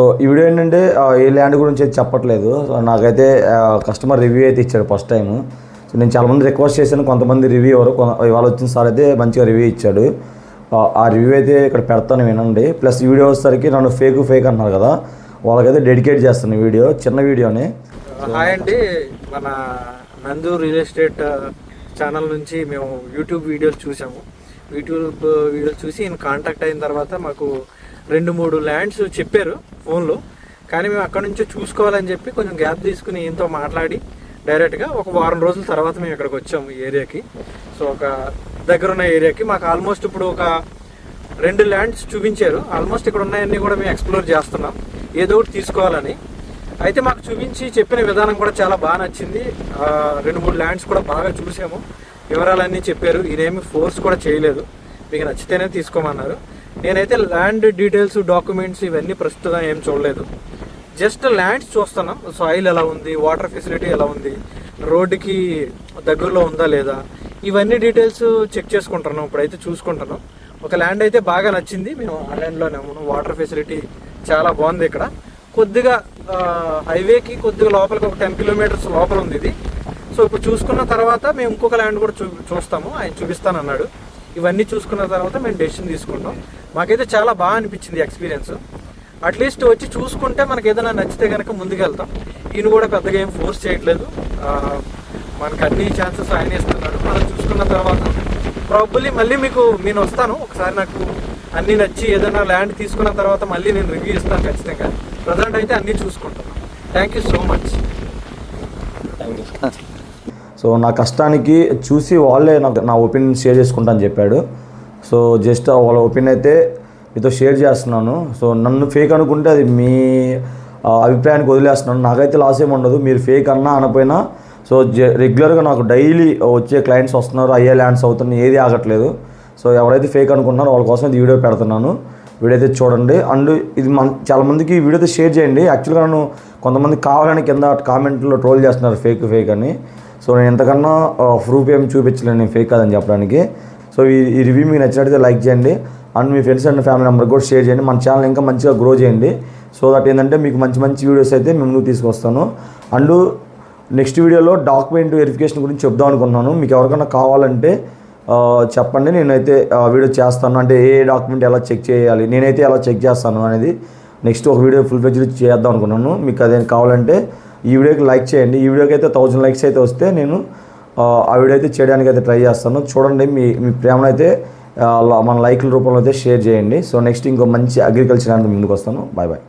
So ఈ video ఏంటంటే ఏ land గురించి అయితే చెప్పట్లేదు. సో నాకైతే కస్టమర్ రివ్యూ అయితే ఇచ్చాడు ఫస్ట్ టైం. సో నేను చాలామంది రిక్వెస్ట్ చేశాను, కొంతమంది రివ్యూ ఎవరు ఇవాళ వచ్చిన సార్ అయితే మంచిగా రివ్యూ ఇచ్చాడు. ఆ రివ్యూ అయితే ఇక్కడ పెడతాను వినండి. ప్లస్ వీడియో వచ్చేసరికి నన్ను ఫేక్ అన్నారు కదా, వాళ్ళకైతే డెడికేట్ చేస్తాను ఈ వీడియో, చిన్న వీడియోని. హాయ్ అండి, మన నందు రియల్ ఎస్టేట్ ఛానల్ నుంచి మేము యూట్యూబ్ వీడియోలు చూసాము. యూట్యూబ్ వీడియోలు చూసి ఈయన కాంటాక్ట్ అయిన తర్వాత మాకు 2-3 ల్యాండ్స్ చెప్పారు ఫోన్లో. కానీ మేము అక్కడ నుంచి చూసుకోవాలని చెప్పి కొంచెం గ్యాప్ తీసుకుని ఈయనతో మాట్లాడి డైరెక్ట్గా ఒక వారం రోజుల తర్వాత మేము ఇక్కడికి వచ్చాము ఈ ఏరియాకి. సో ఒక దగ్గరున్న ఏరియాకి మాకు ఆల్మోస్ట్ ఇప్పుడు ఒక 2 ల్యాండ్స్ చూపించారు. ఆల్మోస్ట్ ఇక్కడ ఉన్నాయన్నీ కూడా మేము ఎక్స్ప్లోర్ చేస్తున్నాం, ఏదో ఒకటి తీసుకోవాలని. అయితే మాకు చూపించి చెప్పిన విధానం కూడా చాలా బాగా నచ్చింది. 2-3 ల్యాండ్స్ కూడా బాగా చూసాము, వివరాలన్నీ చెప్పారు. ఈయనేమి ఫోర్స్ కూడా చేయలేదు, మీకు నచ్చితేనే తీసుకోమన్నారు. నేనైతే ల్యాండ్ డీటెయిల్స్, డాక్యుమెంట్స్ ఇవన్నీ ప్రస్తుతం ఏం చూడలేదు, జస్ట్ ల్యాండ్స్ చూస్తున్నాం. సాయిల్ ఎలా ఉంది, వాటర్ ఫెసిలిటీ ఎలా ఉంది, రోడ్డుకి దగ్గరలో ఉందా లేదా, ఇవన్నీ డీటెయిల్స్ చెక్ చేసుకుంటున్నాం. ఇప్పుడైతే చూసుకుంటున్నాం. ఒక ల్యాండ్ అయితే బాగా నచ్చింది, మేము ఆ ల్యాండ్లోనే ఉన్నాం. వాటర్ ఫెసిలిటీ చాలా బాగుంది. ఇక్కడ కొద్దిగా హైవేకి కొద్దిగా లోపలికి ఒక 10 కిలోమీటర్స్ లోపల ఉంది ఇది. సో ఇప్పుడు చూసుకున్న తర్వాత మేము ఇంకొక ల్యాండ్ కూడా చూస్తాము, ఆయన చూపిస్తానన్నాడు. ఇవన్నీ చూసుకున్న తర్వాత మేము డెసిషన్ తీసుకుంటాం. మాకైతే చాలా బాగా అనిపించింది ఎక్స్పీరియన్స్. అట్లీస్ట్ వచ్చి చూసుకుంటే మనకి ఏదైనా నచ్చితే కనుక ముందుకెళ్తాం. ఈయన కూడా పెద్దగా ఏం ఫోర్స్ చేయట్లేదు, మనకు అన్ని ఛాన్సెస్ ఆయన ఇస్తున్నాడు. మనం చూసుకున్న తర్వాత ప్రాబబ్లీ మళ్ళీ నేను వస్తాను ఒకసారి. నాకు అన్నీ నచ్చి ఏదైనా ల్యాండ్ తీసుకున్న తర్వాత మళ్ళీ నేను రివ్యూ ఇస్తాను ఖచ్చితంగా. ప్రజెంట్ అయితే అన్నీ చూసుకుంటాను. Thank you so much. So నా కష్టానికి చూసి వాళ్ళే నా ఒపీనియన్ షేర్ చేసుకుంటా అని చెప్పాడు. సో జస్ట్ వాళ్ళ ఒపీనియన్ అయితే మీతో షేర్ చేస్తున్నాను. సో నన్ను ఫేక్ అనుకుంటే అది మీ అభిప్రాయానికి వదిలేస్తున్నాను, నాకైతే లాస్ ఏమి ఉండదు. మీరు ఫేక్ అన్నా అనపోయినా సో రెగ్యులర్గా నాకు డైలీ వచ్చే క్లయింట్స్ వస్తున్నారు, అయ్యే ల్యాండ్స్ అవుతున్నాయి, ఏది ఆగట్లేదు. సో ఎవరైతే ఫేక్ అనుకుంటున్నారో వాళ్ళ కోసం ఇది వీడియో పెడుతున్నాను. వీడియో అయితే చూడండి. అండ్ ఇది చాలామందికి ఈ వీడియో అయితే షేర్ చేయండి. యాక్చువల్గా నన్ను కొంతమంది కావాలని కింద కామెంట్లో ట్రోల్ చేస్తున్నారు ఫేక్ అని. సో నేను ఎంతకన్నా ప్రూఫ్ ఏం చూపించలేను నేను ఫేక్ కాదని చెప్పడానికి. సో ఈ రివ్యూ మీకు నచ్చినట్టయితే లైక్ చేయండి, and me friends and family member కూడా షేర్ చేయండి. మన ఛానల్ ఇంకా మంచిగా గ్రో చేయండి. సో దట్ ఏంటంటే మీకు మంచి వీడియోస్ అయితే మేము ముందుకు తీసుకొస్తాను. అండ్ నెక్స్ట్ వీడియోలో డాక్యుమెంట్ వెరిఫికేషన్ గురించి చెప్దాం అనుకున్నాను. మీకు ఎవరికైనా కావాలంటే చెప్పండి, నేనైతే వీడియో చేస్తాను. అంటే ఏ డాక్యుమెంట్ ఎలా చెక్ చేయాలి, నేనైతే ఎలా చెక్ చేస్తాను అనేది నెక్స్ట్ ఒక వీడియో ఫుల్ పేజ్ చేద్దాం అనుకున్నాను. మీకు అదే కావాలంటే ఈ వీడియోకి లైక్ చేయండి. ఈ వీడియోకి అయితే 1000 లైక్స్ అయితే వస్తే నేను ఆ వీడియో అయితే చేయడానికి అయితే ట్రై చేస్తాను. చూడండి, మీ ప్రేమను అయితే మన లైక్ల రూపంలో అయితే షేర్ చేయండి. సో నెక్స్ట్ ఇంకో మంచి అగ్రికల్చర్ అంటే ముందుకు వస్తాను. బాయ్.